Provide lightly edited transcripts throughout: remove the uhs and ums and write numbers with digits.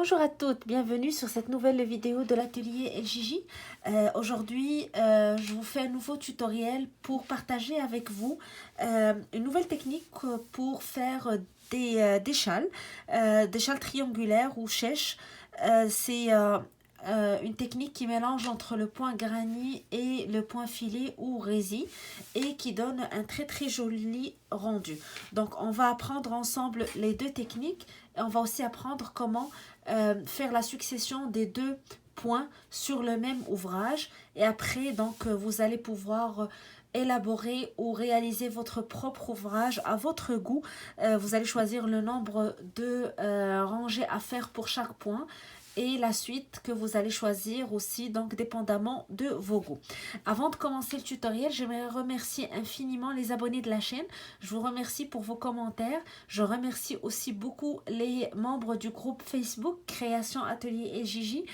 Bonjour à toutes, bienvenue sur cette nouvelle vidéo de l'atelier LJJ. Aujourd'hui, je vous fais un nouveau tutoriel pour partager avec vous une nouvelle technique pour faire des châles triangulaires ou chèches. C'est une technique qui mélange entre le point granny et le point filet ou rési et qui donne un très joli rendu. Donc on va apprendre ensemble les deux techniques et on va aussi apprendre comment faire la succession des deux points sur le même ouvrage et après donc vous allez pouvoir élaborer ou réaliser votre propre ouvrage à votre goût. Vous allez choisir le nombre de rangées à faire pour chaque point et la suite que vous allez choisir aussi, donc dépendamment de vos goûts. Avant de commencer le tutoriel, j'aimerais remercier infiniment les abonnés de la chaîne. Je vous remercie pour vos commentaires. Je remercie aussi beaucoup les membres du groupe Facebook Création Atelier LJJ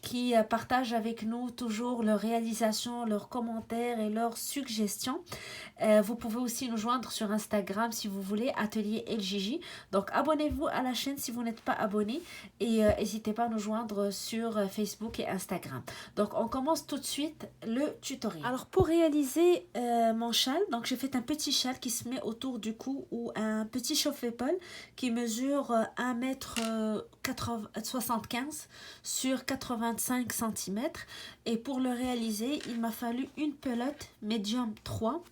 qui partagent avec nous toujours leurs réalisations, leurs commentaires et leurs suggestions. Vous pouvez aussi nous joindre sur Instagram si vous voulez, Atelier LJJ. Donc abonnez-vous à la chaîne si vous n'êtes pas abonné et n'hésitez pas à nous joindre sur Facebook et Instagram. Donc on commence tout de suite le tutoriel. Alors pour réaliser mon châle, donc j'ai fait un petit châle qui se met autour du cou ou un petit chauffe-épaule qui mesure 1,75 m sur 85 cm. Et pour le réaliser, il m'a fallu une pelote médium 3.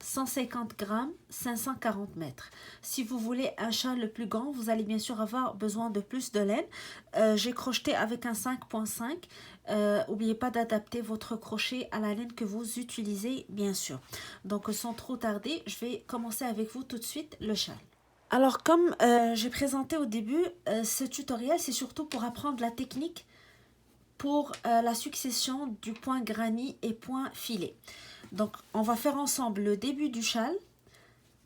150 grammes, 540 mètres. Si vous voulez un châle plus grand, vous allez bien sûr avoir besoin de plus de laine. J'ai crocheté avec un 5.5. N'oubliez pas d'adapter votre crochet à la laine que vous utilisez, bien sûr. Donc, sans trop tarder, je vais commencer avec vous tout de suite le châle. Alors, comme j'ai présenté au début, ce tutoriel, c'est surtout pour apprendre la technique pour la succession du point granny et point filet. Donc, on va faire ensemble le début du châle,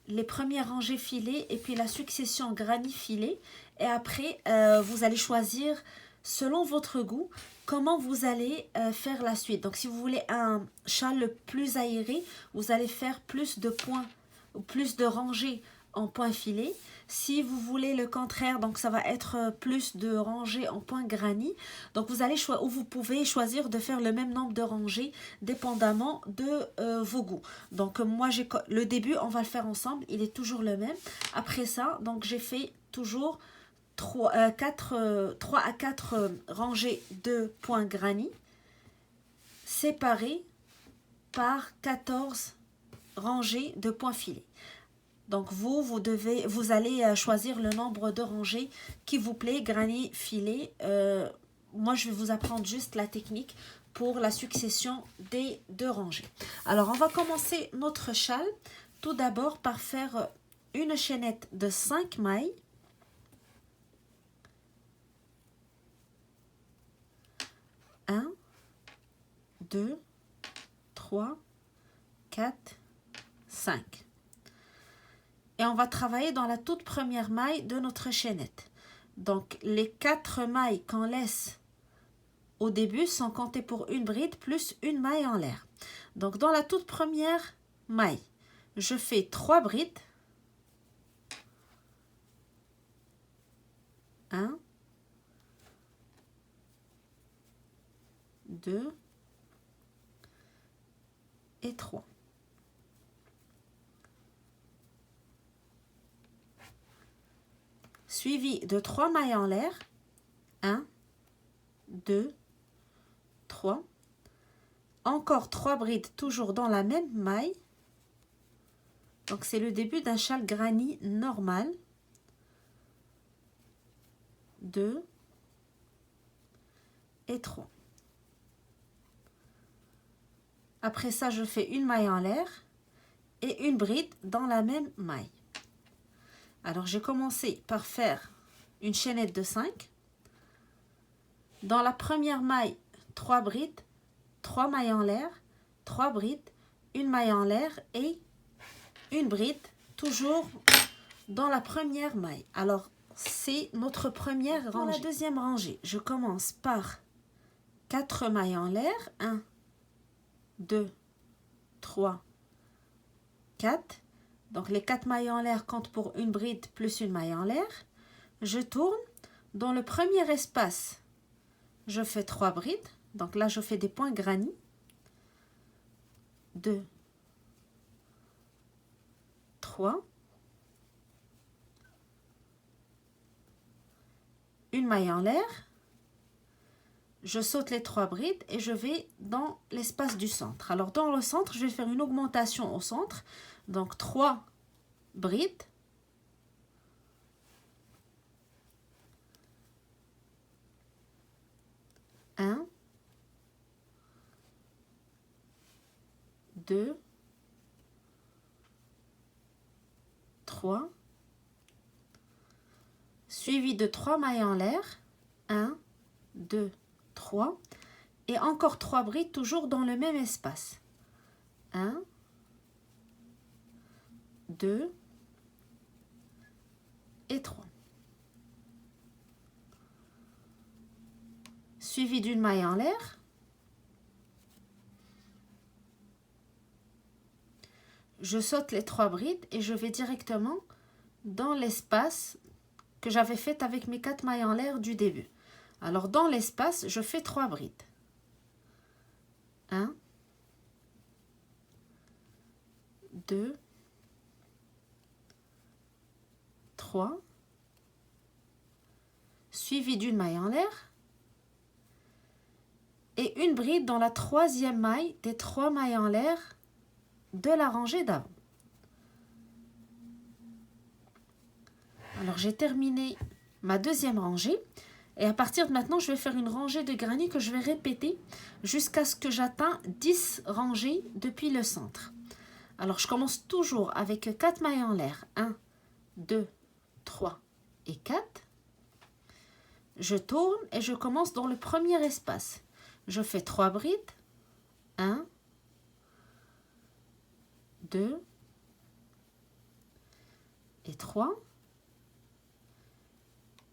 les premières rangées filets et puis la succession granny-filet. Et après, vous allez choisir, selon votre goût, comment vous allez faire la suite. Donc, si vous voulez un châle plus aéré, vous allez faire plus de points ou plus de rangées en point filet. Si vous voulez le contraire, donc ça va être plus de rangées en point granny. Donc vous allez ou vous pouvez choisir de faire le même nombre de rangées dépendamment de vos goûts. Donc moi j'ai le début, on va le faire ensemble, il est toujours le même. Après ça, donc j'ai fait toujours 3 à 4 rangées de points granny séparées par 14 rangées de points filets. Donc vous allez choisir le nombre de rangées qui vous plaît, granny, filet. Moi, je vais vous apprendre juste la technique pour la succession des deux rangées. Alors, on va commencer notre châle tout d'abord par faire une chaînette de 5 mailles. 1, 2, 3, 4, 5. Et on va travailler dans la toute première maille de notre chaînette. Donc, les 4 mailles qu'on laisse au début sont comptées pour une bride plus une maille en l'air. Donc, dans la toute première maille, je fais 3 brides. 1, 2 et 3. Suivi de 3 mailles en l'air. 1, 2, 3. Encore 3 brides toujours dans la même maille. Donc c'est le début d'un châle granny normal. 2 et 3. Après ça, je fais une maille en l'air et une bride dans la même maille. Alors, j'ai commencé par faire une chaînette de 5. Dans la première maille, 3 brides, 3 mailles en l'air, 3 brides, une maille en l'air et une bride, toujours dans la première maille. Alors, c'est notre première rangée. Dans la deuxième rangée, je commence par 4 mailles en l'air. 1, 2, 3, 4. Donc, les 4 mailles en l'air comptent pour une bride plus une maille en l'air. Je tourne Dans le premier espace, je fais 3 brides. Donc là, je fais des points granits. 2, 3. Une maille en l'air. Je saute les 3 brides et je vais dans l'espace du centre. Alors dans le centre, je vais faire une augmentation au centre. Donc 3 brides. 1, 2, 3, suivi de 3 mailles en l'air, 1, 2, 3, et encore 3 brides toujours dans le même espace, 1, 2 et 3. Suivi d'une maille en l'air, je saute les 3 brides et je vais directement dans l'espace que j'avais fait avec mes 4 mailles en l'air du début. Alors dans l'espace, je fais 3 brides. 1, 2, 3, suivi d'une maille en l'air et une bride dans la 3e maille des 3 mailles en l'air de la rangée d'avant. Alors j'ai terminé ma 2e rangée et à partir de maintenant je vais faire une rangée de granit que je vais répéter jusqu'à ce que j'atteins 10 rangées depuis le centre. Alors je commence toujours avec 4 mailles en l'air, 1, 2, 3 et 4. Je tourne et je commence dans le premier espace. Je fais 3 brides, 1, 2 et 3,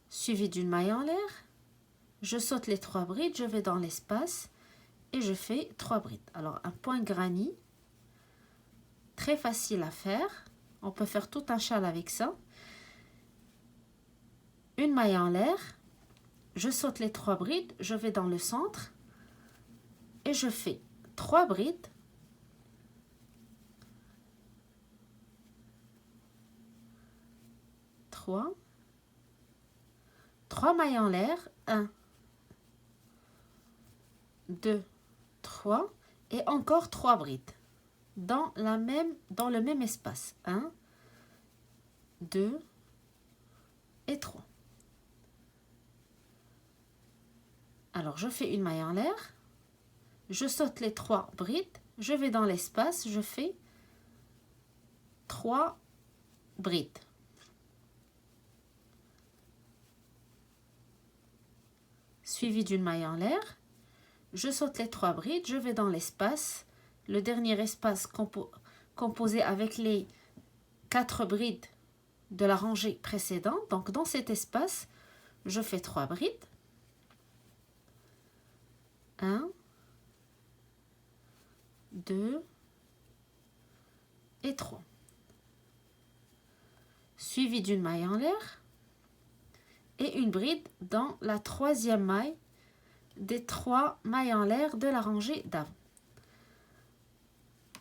suivi d'une maille en l'air. Je saute les 3 brides, je vais dans l'espace et je fais 3 brides. Alors un point granit, très facile à faire. On peut faire tout un châle avec ça. Une maille en l'air, je saute les 3 brides, je vais dans le centre et je fais 3 brides. 3 mailles en l'air, 1, 2, 3 et encore 3 brides dans le même espace, 1, 2 et 3. Alors je fais une maille en l'air, je saute les 3 brides, je vais dans l'espace, je fais 3 brides. Suivi d'une maille en l'air, je saute les 3 brides, je vais dans l'espace, le dernier espace composé avec les 4 brides de la rangée précédente. Donc dans cet espace, je fais 3 brides. 1, 2 et 3. Suivi d'une maille en l'air et une bride dans la 3e maille des 3 mailles en l'air de la rangée d'avant.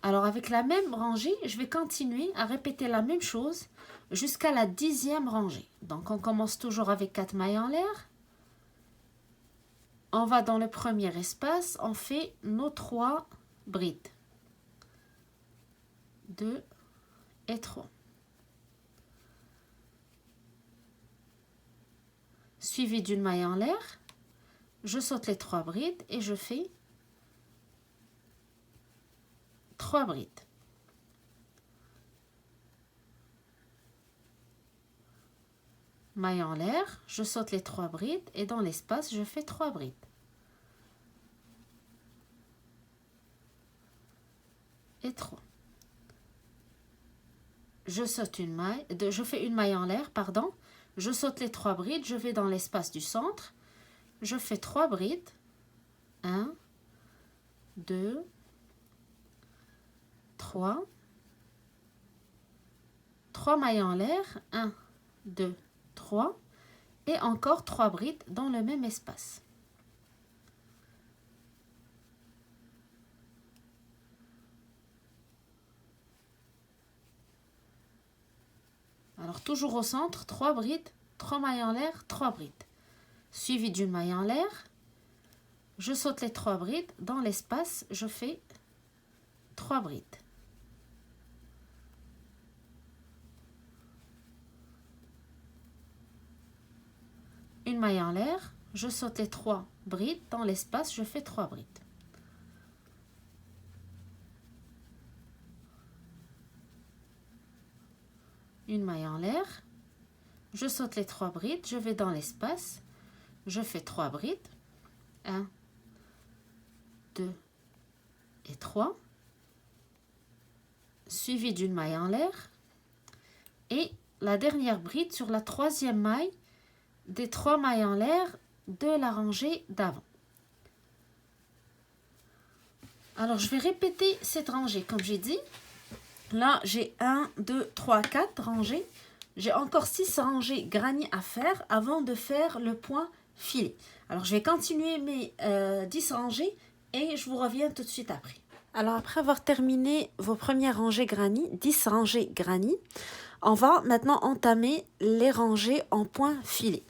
Alors avec la même rangée, je vais continuer à répéter la même chose jusqu'à la 10e rangée. Donc on commence toujours avec 4 mailles en l'air. On va dans le premier espace, on fait nos 3 brides. 2 et 3. Suivi d'une maille en l'air, je saute les 3 brides et je fais 3 brides. Maille en l'air, je saute les 3 brides et dans l'espace, je fais 3 brides. Et 3. Je fais une maille en l'air, pardon. Je saute les 3 brides, je vais dans l'espace du centre. Je fais 3 brides. 1, 2, 3. 3 mailles en l'air. 1, 2, 3. et encore 3 brides dans le même espace. Alors toujours au centre, 3 brides, 3 mailles en l'air, 3 brides. Suivi d'une maille en l'air, je saute les 3 brides, dans l'espace, je fais 3 brides. Une maille en l'air, je saute les 3 brides, dans l'espace, je fais 3 brides. Une maille en l'air, je saute les 3 brides, je vais dans l'espace, je fais 3 brides, 1, 2 et 3, suivi d'une maille en l'air, et la dernière bride sur la 3e maille des 3 mailles en l'air de la rangée d'avant. Alors je vais répéter cette rangée comme j'ai dit. Là j'ai 1, 2, 3, 4 rangées. J'ai encore 6 rangées granny à faire avant de faire le point filet. Alors je vais continuer mes 10 rangées et je vous reviens tout de suite après. Alors après avoir terminé vos premières rangées granny, 10 rangées granny, on va maintenant entamer les rangées en point filet.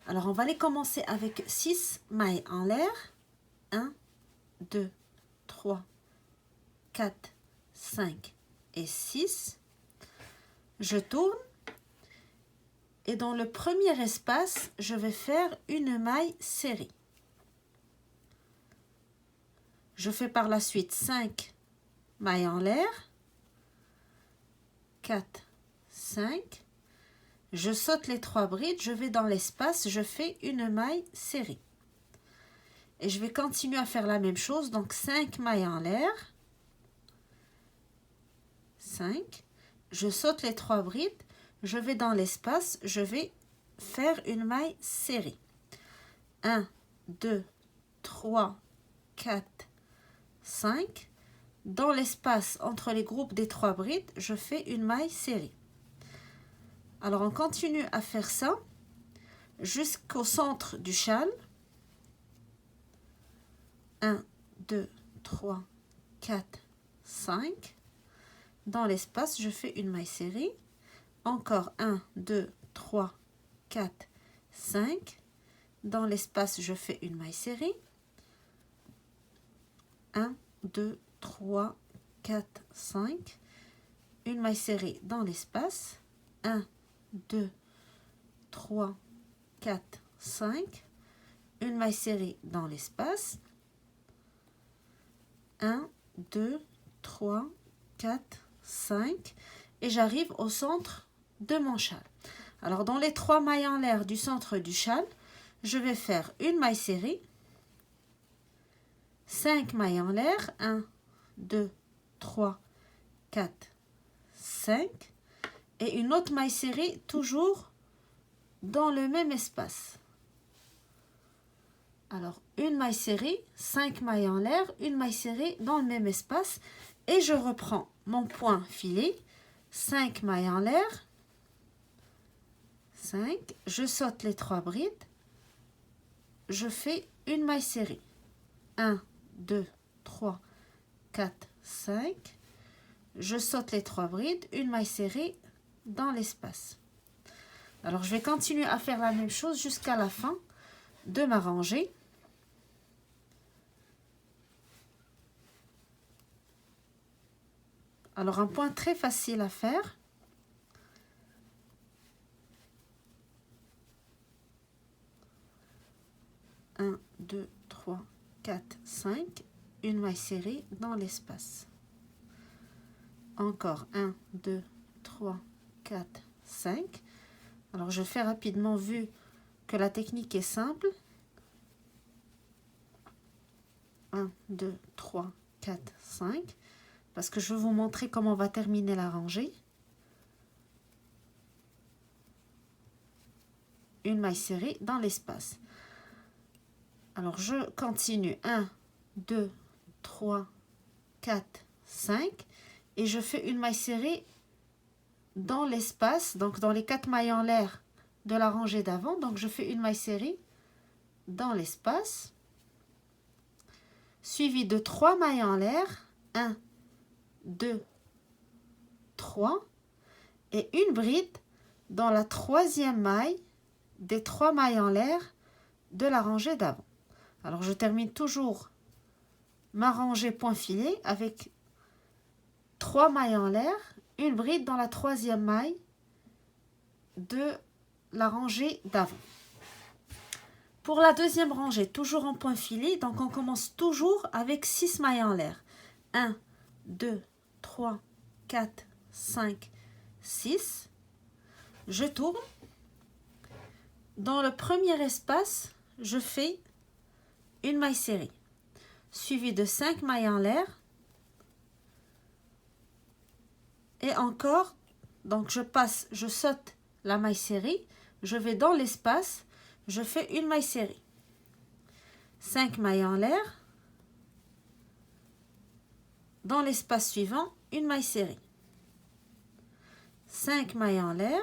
Alors on va les commencer avec 6 mailles en l'air. 1, 2, 3, 4, 5 et 6. Je tourne. Et dans le premier espace, je vais faire une maille serrée. Je fais par la suite 5 mailles en l'air. 4, 5. Je saute les 3 brides, je vais dans l'espace, je fais une maille serrée. Et je vais continuer à faire la même chose, donc 5 mailles en l'air. 5. Je saute les 3 brides. Je vais dans l'espace, je vais faire une maille serrée. 1, 2, 3, 4, 5. Dans l'espace entre les groupes des 3 brides, je fais une maille serrée. Alors on continue à faire ça jusqu'au centre du châle. 1, 2, 3, 4, 5. Dans l'espace, je fais une maille serrée. Encore 1, 2, 3, 4, 5. Dans l'espace, je fais une maille serrée. 1, 2, 3, 4, 5. Une maille serrée dans l'espace. 1, 2, 3, 4, 5. Une maille serrée dans l'espace. 1, 2, 3, 4, 5. Et j'arrive au centre de mon châle. Alors dans les 3 mailles en l'air du centre du châle, je vais faire une maille serrée, 5 mailles en l'air, 1, 2, 3, 4, 5 et une autre maille serrée toujours dans le même espace. Alors une maille serrée, 5 mailles en l'air, une maille serrée dans le même espace et je reprends mon point filet, 5 mailles en l'air, 5, je saute les 3 brides, je fais une maille serrée, 1, 2, 3, 4, 5, je saute les 3 brides, une maille serrée dans l'espace. Alors je vais continuer à faire la même chose jusqu'à la fin de ma rangée. Alors un point très facile à faire. Un, 2, 3, 4, 5. Une maille serrée dans l'espace. Encore 1, 2, 3, 4, 5. Alors je fais rapidement vu que la technique est simple. 1, 2, 3, 4, 5. Parce que je vais vous montrer comment on va terminer la rangée. Une maille serrée dans l'espace. Alors je continue. 1, 2, 3, 4, 5. Et je fais une maille serrée dans l'espace, donc dans les 4 mailles en l'air de la rangée d'avant. Donc, je fais une maille serrée dans l'espace, suivi de 3 mailles en l'air. 1, 2, 3. Et une bride dans la troisième maille des 3 mailles en l'air de la rangée d'avant. Alors, je termine toujours ma rangée point filet avec 3 mailles en l'air, une bride dans la troisième maille de la rangée d'avant. Pour la deuxième rangée, toujours en point filet, donc on commence toujours avec 6 mailles en l'air. 1, 2, 3, 4, 5, 6. Je tourne. Dans le premier espace, je fais une maille serrée, suivie de 5 mailles en l'air. Et encore, donc je saute la maille serrée, je vais dans l'espace, je fais une maille serrée. 5 mailles en l'air. Dans l'espace suivant, une maille serrée. 5 mailles en l'air.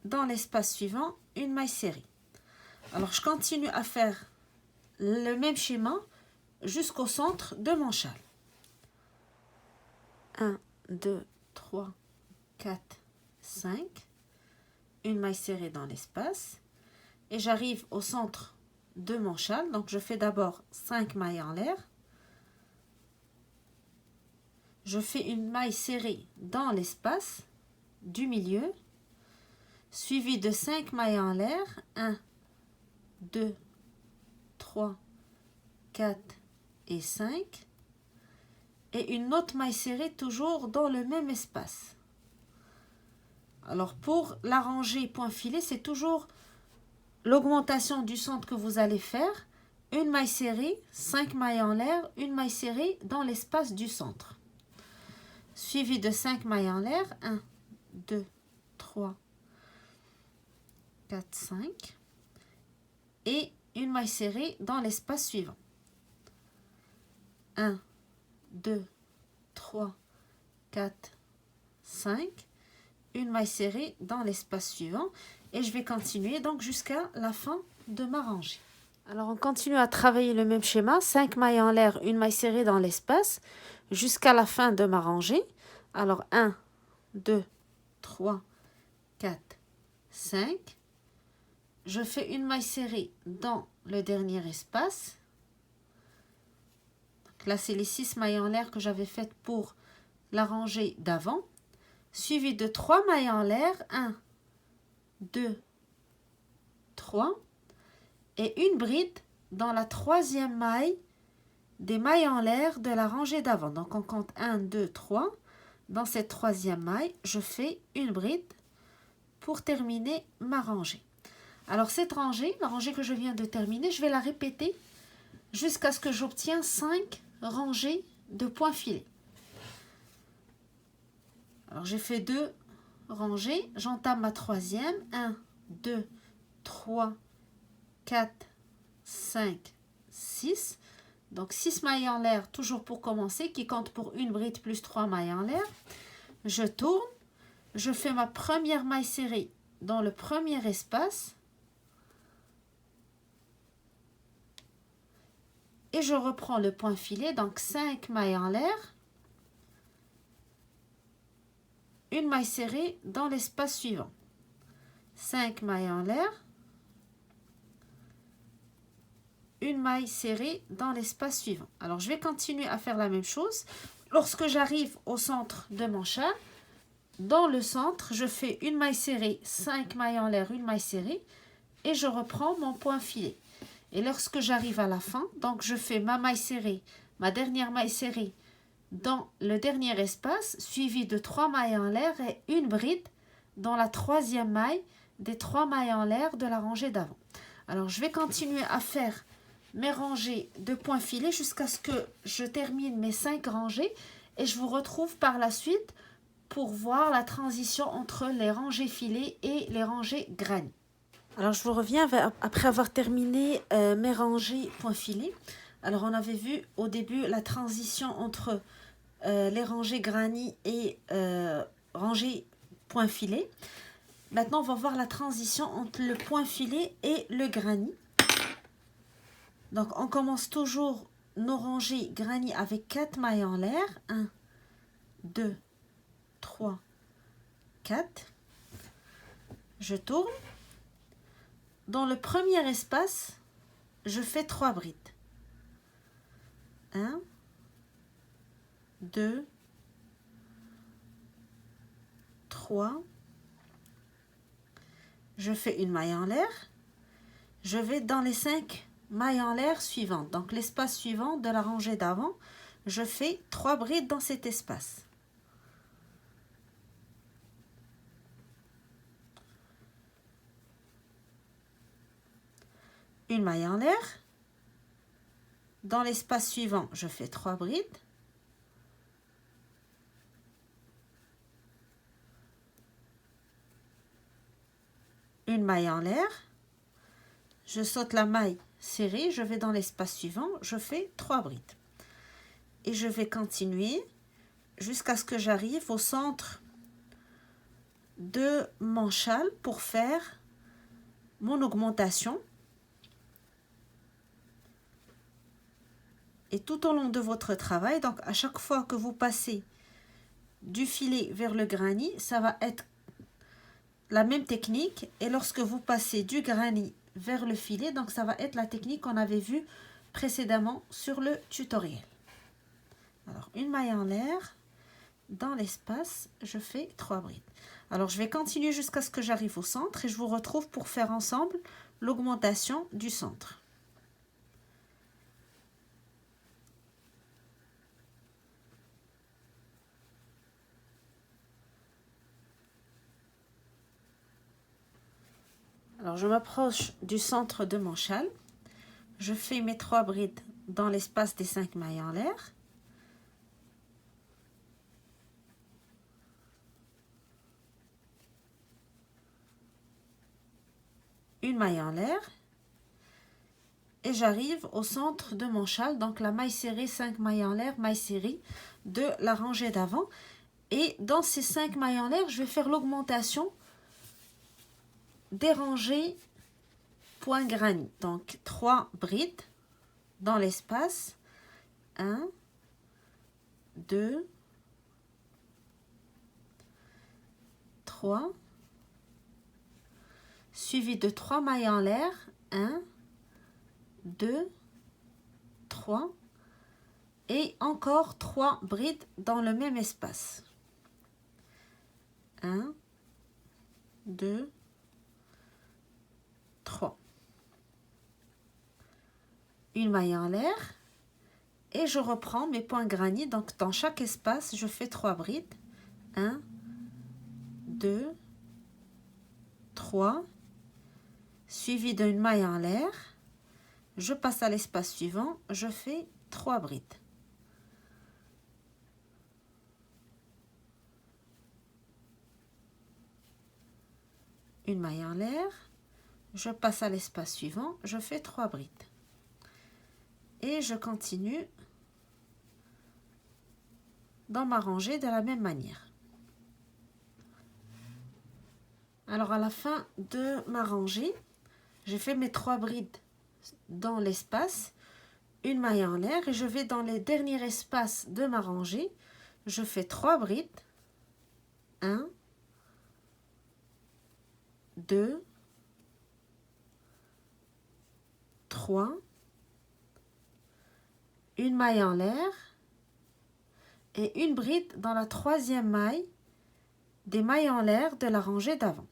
Dans l'espace suivant, une maille serrée. Alors, je continue à faire le même schéma jusqu'au centre de mon châle. 1, 2, 3, 4, 5. Une maille serrée dans l'espace. Et j'arrive au centre de mon châle. Donc, je fais d'abord 5 mailles en l'air. Je fais une maille serrée dans l'espace du milieu, suivi de 5 mailles en l'air. 1, 2, 3, 4 et 5. Et une autre maille serrée toujours dans le même espace. Alors pour la rangée point filet, c'est toujours l'augmentation du centre que vous allez faire. Une maille serrée, 5 mailles en l'air, une maille serrée dans l'espace du centre. Suivi de 5 mailles en l'air. 1, 2, 3, 4, 5. Et une maille serrée dans l'espace suivant. 1, 2, 3, 4, 5. Une maille serrée dans l'espace suivant. Et je vais continuer donc jusqu'à la fin de ma rangée. Alors on continue à travailler le même schéma. 5 mailles en l'air, une maille serrée dans l'espace jusqu'à la fin de ma rangée. Alors 1, 2, 3, 4, 5. Je fais une maille serrée dans le dernier espace. Donc là, c'est les 6 mailles en l'air que j'avais faites pour la rangée d'avant. Suivi de 3 mailles en l'air. 1, 2, 3. Et une bride dans la troisième maille des mailles en l'air de la rangée d'avant. Donc, on compte 1, 2, 3. Dans cette troisième maille, je fais une bride pour terminer ma rangée. Alors, cette rangée, la rangée que je viens de terminer, je vais la répéter jusqu'à ce que j'obtienne 5 rangées de point filet. Alors, j'ai fait 2 rangées. J'entame ma troisième. 1, 2, 3, 4, 5, 6. Donc 6 mailles en l'air, toujours pour commencer, qui compte pour une bride plus 3 mailles en l'air. Je tourne, je fais ma première maille serrée dans le premier espace. Et je reprends le point filet, donc 5 mailles en l'air. Une maille serrée dans l'espace suivant. 5 mailles en l'air. Une maille serrée dans l'espace suivant. Alors, je vais continuer à faire la même chose. Lorsque j'arrive au centre de mon châle, dans le centre, je fais une maille serrée, 5 mailles en l'air, une maille serrée, et je reprends mon point filet. Et lorsque j'arrive à la fin, donc je fais ma maille serrée, ma dernière maille serrée dans le dernier espace, suivi de 3 mailles en l'air et une bride dans la troisième maille des 3 mailles en l'air de la rangée d'avant. Alors, je vais continuer à faire mes rangées de point filet jusqu'à ce que je termine mes 5 rangées et je vous retrouve par la suite pour voir la transition entre les rangées filets et les rangées granny. Alors je vous reviens après avoir terminé mes rangées point filet. Alors on avait vu au début la transition entre les rangées granny et rangées point filet. Maintenant, on va voir la transition entre le point filet et le granny. Donc, on commence toujours nos rangées granny avec 4 mailles en l'air. 1, 2, 3, 4. Je tourne. Dans le premier espace, je fais 3 brides. 1, 2, 3. Je fais une maille en l'air. Je vais dans les 5 mailles en l'air suivantes. Donc l'espace suivant de la rangée d'avant, je fais 3 brides dans cet espace. Une maille en l'air. Dans l'espace suivant, je fais 3 brides. Une maille en l'air. Je saute la maille serrée, je vais dans l'espace suivant, je fais 3 brides. Et je vais continuer jusqu'à ce que j'arrive au centre de mon châle pour faire mon augmentation. Et tout au long de votre travail, donc à chaque fois que vous passez du filet vers le granny, ça va être la même technique. Et lorsque vous passez du granny vers le filet, donc ça va être la technique qu'on avait vue précédemment sur le tutoriel. Alors, une maille en l'air, dans l'espace, je fais 3 brides. Alors, je vais continuer jusqu'à ce que j'arrive au centre et je vous retrouve pour faire ensemble l'augmentation du centre. Alors, je m'approche du centre de mon châle. Je fais mes 3 brides dans l'espace des 5 mailles en l'air. Une maille en l'air. Et j'arrive au centre de mon châle. Donc, la maille serrée, 5 mailles en l'air, maille serrée de la rangée d'avant. Et dans ces 5 mailles en l'air, je vais faire l'augmentation des rangées point granny. Donc 3 brides dans l'espace. 1, 2, 3. Suivi de 3 mailles en l'air. 1, 2, 3. Et encore 3 brides dans le même espace. 1, 2, 3. Une maille en l'air et je reprends mes points granny. Donc dans chaque espace, je fais 3 brides. 1, 2, 3. Suivi d'une maille en l'air. Je passe à l'espace suivant, je fais 3 brides. Une maille en l'air. Je passe à l'espace suivant, je fais 3 brides. Et je continue dans ma rangée de la même manière. Alors à la fin de ma rangée, j'ai fait mes 3 brides dans l'espace, une maille en l'air et je vais dans les derniers espaces de ma rangée. Je fais 3 brides. 1, 2, 3, une maille en l'air et une bride dans la 3e maille des mailles en l'air de la rangée d'avant.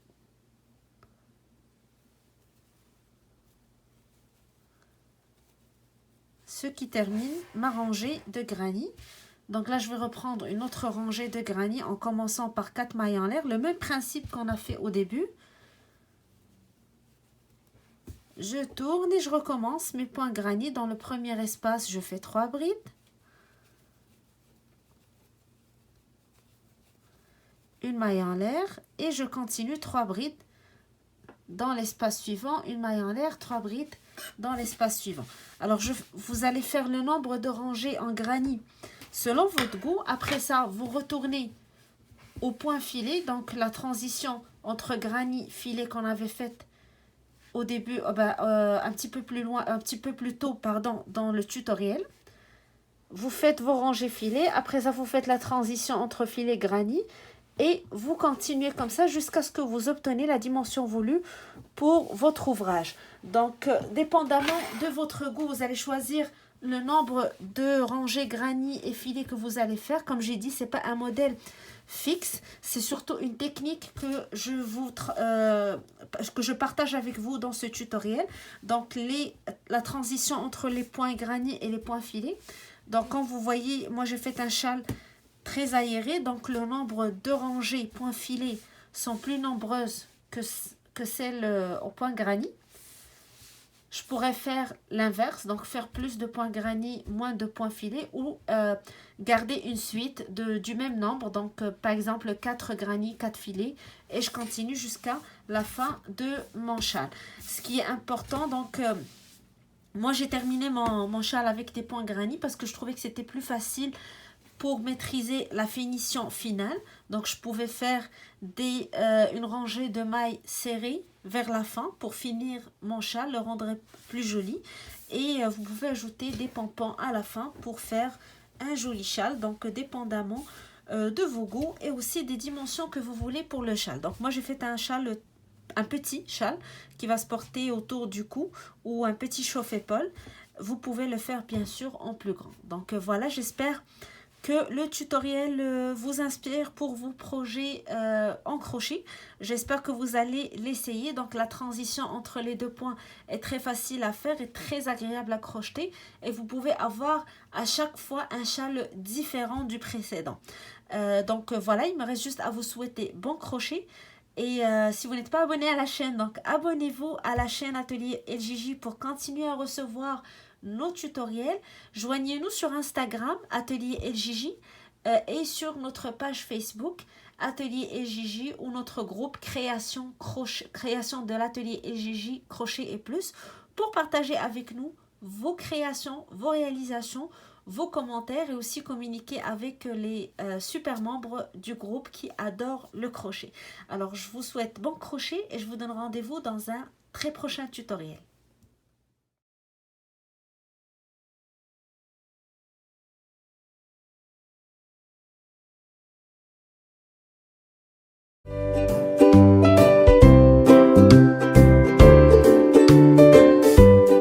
Ce qui termine ma rangée de granny. Donc là, je vais reprendre une autre rangée de granny en commençant par 4 mailles en l'air. Le même principe qu'on a fait au début. Je tourne et je recommence mes points granny. Dans le premier espace, je fais 3 brides. Une maille en l'air et je continue 3 brides dans l'espace suivant. Une maille en l'air, 3 brides dans l'espace suivant. Alors, vous allez faire le nombre de rangées en granny selon votre goût. Après ça, vous retournez au point filet, donc la transition entre granny filet qu'on avait fait au début, un petit peu plus loin, un petit peu plus tôt, pardon, dans le tutoriel. Vous faites vos rangées filets, après ça vous faites la transition entre filet granny et vous continuez comme ça jusqu'à ce que vous obtenez la dimension voulue pour votre ouvrage. Donc, dépendamment de votre goût, vous allez choisir le nombre de rangées granny et filets que vous allez faire. Comme j'ai dit, ce n'est pas un modèle fixe, c'est surtout une technique que je partage avec vous dans ce tutoriel. Donc, la transition entre les points granny et les points filets. Donc, comme vous voyez, moi j'ai fait un châle très aéré, donc le nombre de rangées point filet sont plus nombreuses que celles au point granny. Je pourrais faire l'inverse, donc faire plus de points granny, moins de points filet, ou garder une suite du même nombre, donc par exemple 4 granny, 4 filets, et je continue jusqu'à la fin de mon châle. Ce qui est important, donc moi j'ai terminé mon châle avec des points granny parce que je trouvais que c'était plus facile pour maîtriser la finition finale. Donc je pouvais faire une rangée de mailles serrées vers la fin pour finir mon châle, le rendre plus joli. Et vous pouvez ajouter des pompons à la fin pour faire un joli châle, donc dépendamment de vos goûts et aussi des dimensions que vous voulez pour le châle. Donc moi j'ai fait un petit châle qui va se porter autour du cou ou un petit chauffe-épaule. Vous pouvez le faire bien sûr en plus grand. Donc voilà, j'espère que le tutoriel vous inspire pour vos projets en crochet. J'espère que vous allez l'essayer. Donc la transition entre les deux points est très facile à faire et très agréable à crocheter. Et vous pouvez avoir à chaque fois un châle différent du précédent. Donc voilà, il me reste juste à vous souhaiter bon crochet. Et si vous n'êtes pas abonné à la chaîne, donc abonnez-vous à la chaîne Atelier LJJ pour continuer à recevoir nos tutoriels. Joignez-nous sur Instagram, Atelier LJJ, et sur notre page Facebook, Atelier LJJ, ou notre groupe création de l'Atelier LJJ, crochet et plus, pour partager avec nous vos créations, vos réalisations, vos commentaires et aussi communiquer avec les super membres du groupe qui adorent le crochet. Alors, je vous souhaite bon crochet et je vous donne rendez-vous dans un très prochain tutoriel.